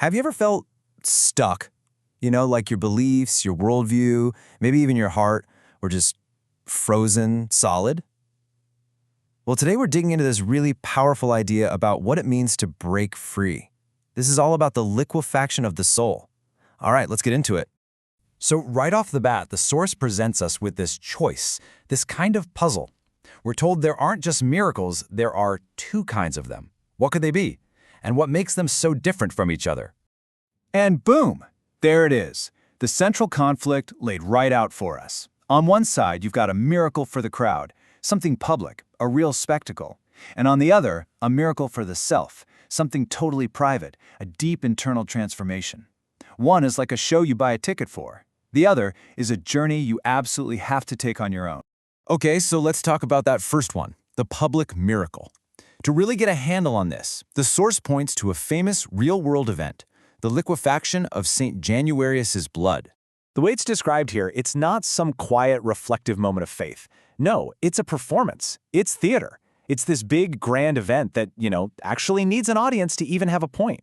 Have you ever felt stuck? Like your beliefs, your worldview, maybe even your heart were just frozen solid? Well, today we're digging into this really powerful idea about what it means to break free. This is all about the liquefaction of the soul. All right, let's get into it. So right off the bat, the Source presents us with this choice, this kind of puzzle. We're told there aren't just miracles, there are two kinds of them. What could they be? And what makes them so different from each other? And boom, there it is. The central conflict laid right out for us. On one side, you've got a miracle for the crowd, something public, a real spectacle. And on the other, a miracle for the self, something totally private, a deep internal transformation. One is like a show you buy a ticket for. The other is a journey you absolutely have to take on your own. Okay, so let's talk about that first one, the public miracle. To really get a handle on this, the Source points to a famous real-world event, the liquefaction of St. Januarius's blood. The way it's described here, it's not some quiet, reflective moment of faith. No, it's a performance. It's theater. It's this big, grand event that, actually needs an audience to even have a point.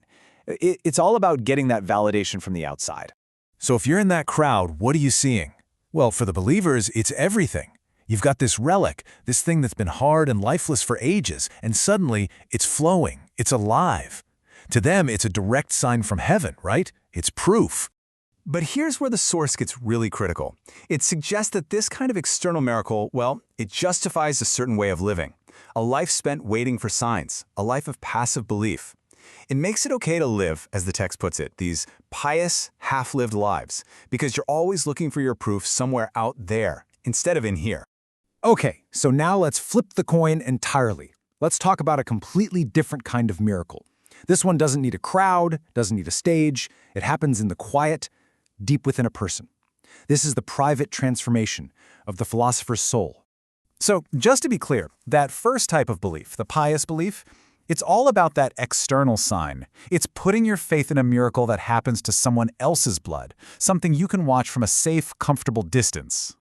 It's all about getting that validation from the outside. So if you're in that crowd, what are you seeing? Well, for the believers, it's everything. You've got this relic, this thing that's been hard and lifeless for ages, and suddenly it's flowing, it's alive. To them, it's a direct sign from heaven, right? It's proof. But here's where the Source gets really critical. It suggests that this kind of external miracle, well, it justifies a certain way of living. A life spent waiting for signs, a life of passive belief. It makes it okay to live, as the text puts it, these pious, half-lived lives, because you're always looking for your proof somewhere out there, instead of in here. Okay, so now let's flip the coin entirely. Let's talk about a completely different kind of miracle. This one doesn't need a crowd, doesn't need a stage. It happens in the quiet, deep within a person. This is the private transformation of the philosopher's soul. So, just to be clear, that first type of belief, the pious belief, it's all about that external sign. It's putting your faith in a miracle that happens to someone else's blood, something you can watch from a safe, comfortable distance.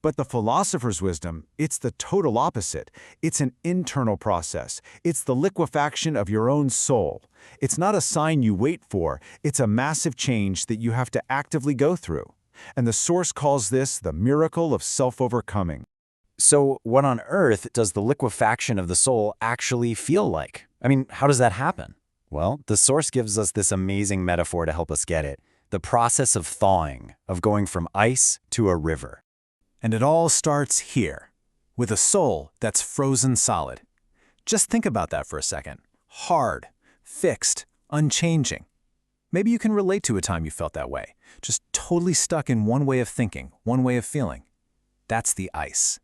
But the philosopher's wisdom, it's the total opposite. It's an internal process. It's the liquefaction of your own soul. It's not a sign you wait for. It's a massive change that you have to actively go through. And the Source calls this the miracle of self-overcoming. So what on earth does the liquefaction of the soul actually feel like? How does that happen? Well, the Source gives us this amazing metaphor to help us get it. The process of thawing, of going from ice to a river. And it all starts here, with a soul that's frozen solid. Just think about that for a second. Hard, fixed, unchanging. Maybe you can relate to a time you felt that way, just totally stuck in one way of thinking, one way of feeling. That's the ice.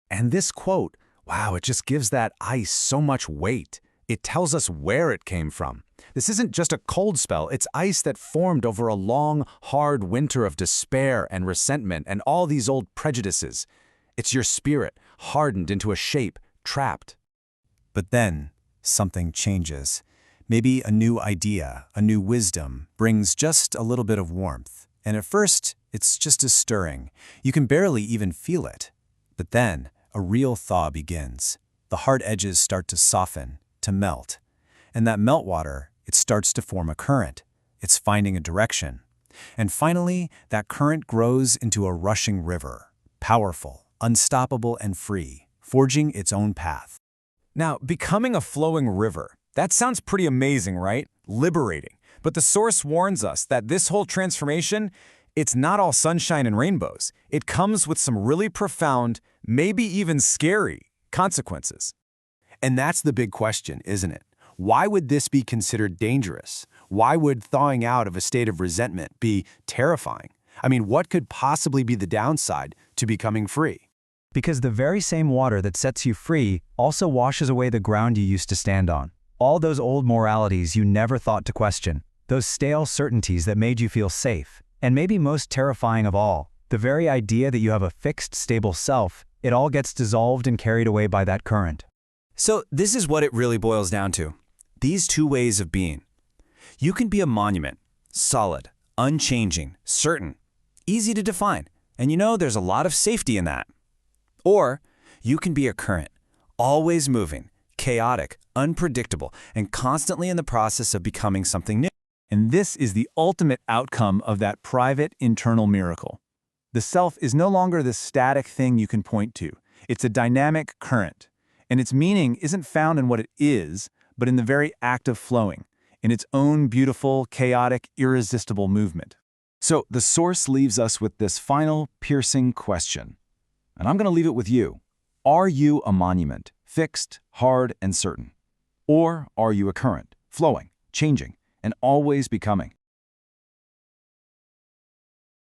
And this quote, wow, it just gives that ice so much weight. It tells us where it came from. This isn't just a cold spell, it's ice that formed over a long, hard winter of despair and resentment and all these old prejudices. It's your spirit, hardened into a shape, trapped. But then, something changes. Maybe a new idea, a new wisdom, brings just a little bit of warmth. And at first, it's just a stirring. You can barely even feel it. But then, a real thaw begins. The hard edges start to soften, to melt. And that meltwater, it starts to form a current. It's finding a direction. And finally, that current grows into a rushing river, powerful, unstoppable, and free, forging its own path. Now, becoming a flowing river, that sounds pretty amazing, right? Liberating. But the Source warns us that this whole transformation, it's not all sunshine and rainbows. It comes with some really profound, maybe even scary consequences. And that's the big question, isn't it? Why would this be considered dangerous? Why would thawing out of a state of resentment be terrifying? What could possibly be the downside to becoming free? Because the very same water that sets you free also washes away the ground you used to stand on. All those old moralities you never thought to question. Those stale certainties that made you feel safe. And maybe most terrifying of all, the very idea that you have a fixed, stable self, it all gets dissolved and carried away by that current. So this is what it really boils down to. These two ways of being. You can be a monument, solid, unchanging, certain, easy to define, and there's a lot of safety in that. Or you can be a current, always moving, chaotic, unpredictable, and constantly in the process of becoming something new. And this is the ultimate outcome of that private internal miracle. The self is no longer this static thing you can point to. It's a dynamic current. And its meaning isn't found in what it is, but in the very act of flowing, in its own beautiful, chaotic, irresistible movement. So the source leaves us with this final, piercing question. And I'm going to leave it with you. Are you a monument, fixed, hard, and certain? Or are you a current, flowing, changing, and always becoming?